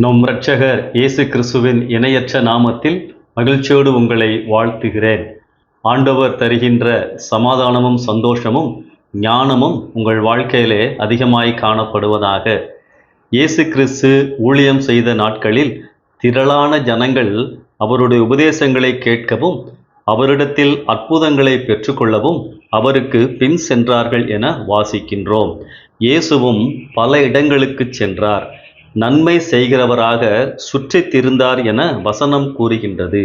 நம் இரட்சகர் இயேசு கிறிஸ்துவின் இணையற்ற நாமத்தில் மகிழ்ச்சியோடு உங்களை வாழ்த்துகிறேன். ஆண்டவர் தருகின்ற சமாதானமும் சந்தோஷமும் ஞானமும் உங்கள் வாழ்க்கையிலே அதிகமாய் காணப்படுவதாக. இயேசு கிறிஸ்து ஊழியம் செய்த நாட்களில் திரளான ஜனங்கள் அவருடைய உபதேசங்களை கேட்கவும் அவரிடத்தில் அற்புதங்களை பெற்றுக்கொள்ளவும் அவருக்கு பின் சென்றார்கள் என வாசிக்கின்றோம். இயேசுவும் பல இடங்களுக்கு சென்றார். நன்மை செய்கிறவராக சுற்றித் திரிந்தார் என வசனம் கூறுகின்றது.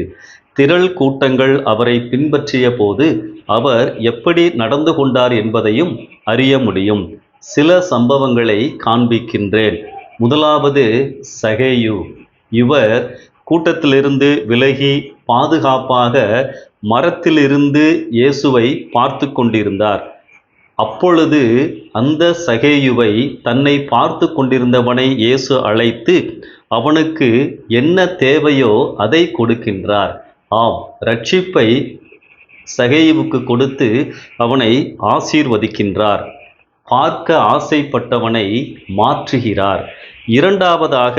திரள் கூட்டங்கள் அவரை பின்பற்றிய போது அவர் எப்படி நடந்து கொண்டார் என்பதையும் அறிய முடியும். சில சம்பவங்களை காண்பிக்கின்றேன். முதலாவது சகேயு. இவர் கூட்டத்திலிருந்து விலகி பாதுகாப்பாக மரத்திலிருந்து இயேசுவை பார்த்து கொண்டிருந்தார். அப்பொழுது அந்த சகேயுவை தன்னை பார்த்து கொண்டிருந்தவனை இயேசு அழைத்து அவனுக்கு என்ன தேவையோ அதை கொடுக்கின்றார். ஆம், ரட்சிப்பை சகேயுவுக்கு கொடுத்து அவனை ஆசீர்வதிக்கின்றார். பார்க்க ஆசைப்பட்டவனை மாற்றுகிறார். இரண்டாவதாக,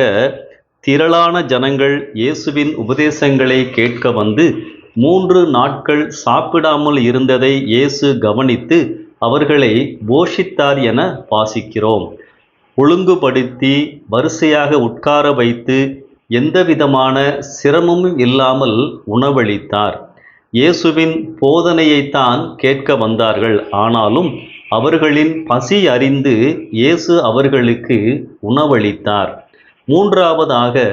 திரளான ஜனங்கள் இயேசுவின் உபதேசங்களை கேட்க வந்து 3 நாட்கள் சாப்பிடாமல் இருந்ததை இயேசு கவனித்து அவர்களை போஷித்தார் என வாசிக்கிறோம். ஒழுங்குபடுத்தி வரிசையாக உட்கார வைத்து எந்தவிதமான சிரமமும் இல்லாமல் உணவளித்தார். இயேசுவின் போதனையைத்தான் கேட்க வந்தார்கள். ஆனாலும் அவர்களின் பசி அறிந்து இயேசு அவர்களுக்கு உணவளித்தார். மூன்றாவதாக,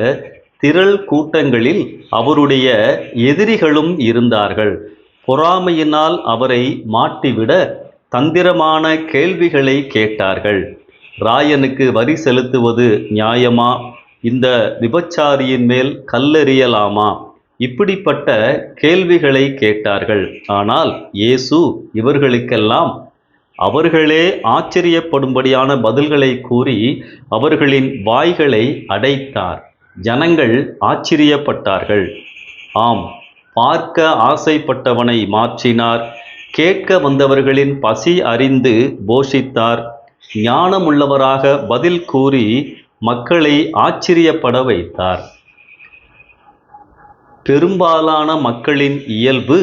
திரள் கூட்டங்களில் அவருடைய எதிரிகளும் இருந்தார்கள். பொறாமையினால் அவரை மாட்டிவிட தந்திரமான கேள்விகளை கேட்டார்கள். ராயனுக்கு வரி செலுத்துவது நியாயமா? இந்த விபச்சாரியின் மேல் கல்லெறியலாமா? இப்படிப்பட்ட கேள்விகளை கேட்டார்கள். ஆனால் இயேசு இவர்களுக்கெல்லாம் அவர்களே ஆச்சரியப்படும்படியான பதில்களை கூறி அவர்களின் வாய்களை அடைத்தார். ஜனங்கள் ஆச்சரியப்பட்டார்கள். ஆம், பார்க்க ஆசைப்பட்டவனை மாற்றினார். கேட்க வந்தவர்களின் பசி அறிந்து போஷித்தார். ஞானமுள்ளவராக பதில் கூறி மக்களை ஆச்சரியப்பட வைத்தார். பெரும்பாலான மக்களின் இயல்பு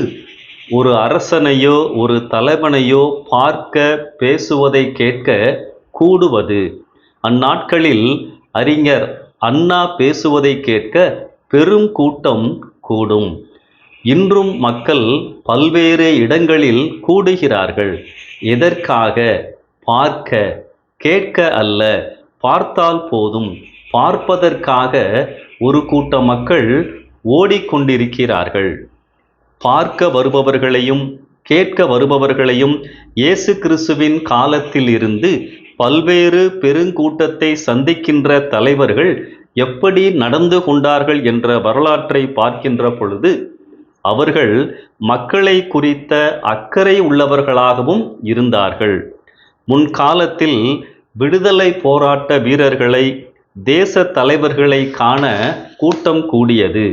ஒரு அரசனையோ ஒரு தலைவனையோ பார்க்க பேசுவதை கேட்க கூடுவது. அந்நாட்களில் அறிஞர் அண்ணா பேசுவதை கேட்க பெரும் கூட்டம் கூடும். இன்றும் மக்கள் பல்வேறு இடங்களில் கூடுகிறார்கள். எதற்காக? பார்க்க, கேட்க அல்ல. பார்த்தால் போதும். பார்ப்பதற்காக ஒரு கூட்ட மக்கள் ஓடிக்கொண்டிருக்கிறார்கள். பார்க்க வருபவர்களையும் கேட்க வருபவர்களையும் இயேசு கிறிஸ்துவின் காலத்தில் இருந்து பல்வேறு பெருங்கூட்டத்தை சந்திக்கின்ற தலைவர்கள் எப்படி நடந்து கொண்டார்கள் என்ற வரலாற்றை பார்க்கின்ற பொழுது அவர்கள் மக்களை குறித்த அக்கறை உள்ளவர்களாகவும் இருந்தார்கள். முன்காலத்தில் விடுதலை போராட்ட வீரர்களை, தேச தலைவர்களை காண கூட்டம் கூடியது.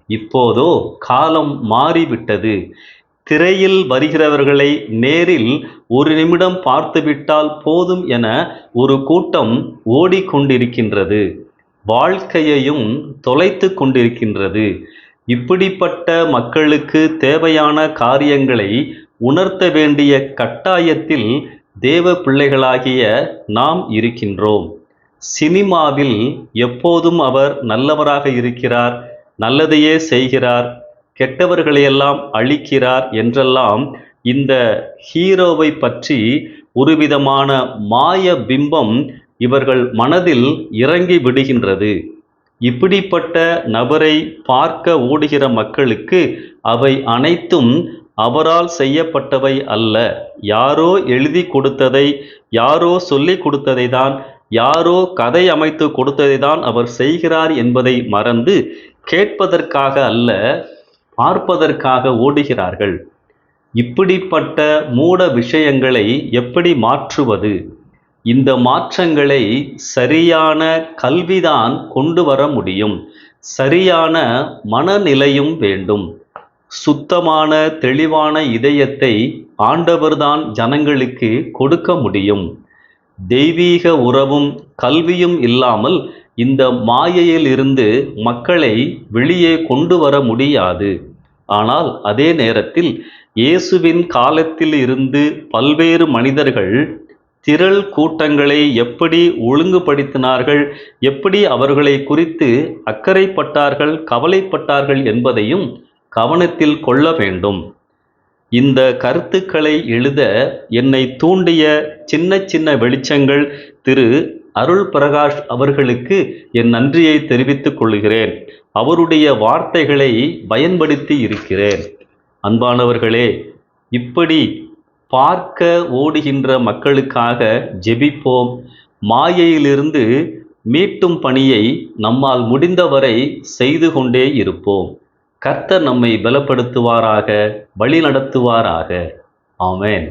இப்போதோ காலம் மாறிவிட்டது. திரையில் வருகிறவர்களை நேரில் ஒரு நிமிடம் பார்த்துவிட்டால் போதும் என ஒரு கூட்டம் ஓடிக்கொண்டிருக்கின்றது. வாழ்க்கையையும் தொலைத்து கொண்டிருக்கின்றது. இப்படிப்பட்ட மக்களுக்கு தேவையான காரியங்களை உணர்த்த வேண்டிய கட்டாயத்தில் தேவ பிள்ளைகளாகிய நாம் இருக்கின்றோம். சினிமாவில் எப்போதும் அவர் நல்லவராக இருக்கிறார், நல்லதையே செய்கிறார், கெட்டவர்களையெல்லாம் அழிக்கிறார் என்றெல்லாம் இந்த ஹீரோவை பற்றி ஒருவிதமான மாய பிம்பம் இவர்கள் மனதில் இறங்கி விடுகின்றது. இப்படிப்பட்ட நபரை பார்க்க ஓடுகிற மக்களுக்கு அவை அனைத்தும் அவரால் செய்யப்பட்டவை அல்ல. யாரோ எழுதி கொடுத்ததை, யாரோ சொல்லி கொடுத்ததை தான், யாரோ கதை அமைத்து கொடுத்ததை தான் அவர் செய்கிறார் என்பதை மறந்து கேட்பதற்காக அல்ல, பார்ப்பதற்காக ஓடுகிறார்கள். இப்படிப்பட்ட மூட விஷயங்களை எப்படி மாற்றுவது? இந்த மாற்றங்களை சரியான கல்விதான் கொண்டு வர முடியும். சரியான மனநிலையும் வேண்டும். சுத்தமான தெளிவான இதயத்தை ஆண்டவர்தான் ஜனங்களுக்கு கொடுக்க முடியும். தெய்வீக உறவும் கல்வியும் இல்லாமல் இந்த மாயையில் இருந்து மக்களை வெளியே கொண்டு வர முடியாது. ஆனால் அதே நேரத்தில் இயேசுவின் காலத்தில் இருந்து பல்வேறு மனிதர்கள் திரள் கூட்டங்களை எப்படி ஒழுங்குபடுத்தினார்கள், எப்படி அவர்களை குறித்து அக்கறைப்பட்டார்கள், கவலைப்பட்டார்கள் என்பதையும் கவனத்தில் கொள்ள வேண்டும். இந்த கருத்துக்களை எழுத என்னை தூண்டிய சின்ன சின்ன வெளிச்சங்கள் திரு அருள் பிரகாஷ் அவர்களுக்கு என் நன்றியை தெரிவித்துக் கொள்கிறேன். அவருடைய வார்த்தைகளை பயன்படுத்தி இருக்கிறேன். அன்பானவர்களே, இப்படி பார்க்க ஓடுகின்ற மக்களுக்காக ஜெபிப்போம். மாயையிலிருந்து மீட்டும் பணியை நம்மால் முடிந்தவரை செய்து கொண்டே இருப்போம். கர்த்தர் நம்மை பலப்படுத்துவாராக, வழி நடத்துவாராக. ஆமென்.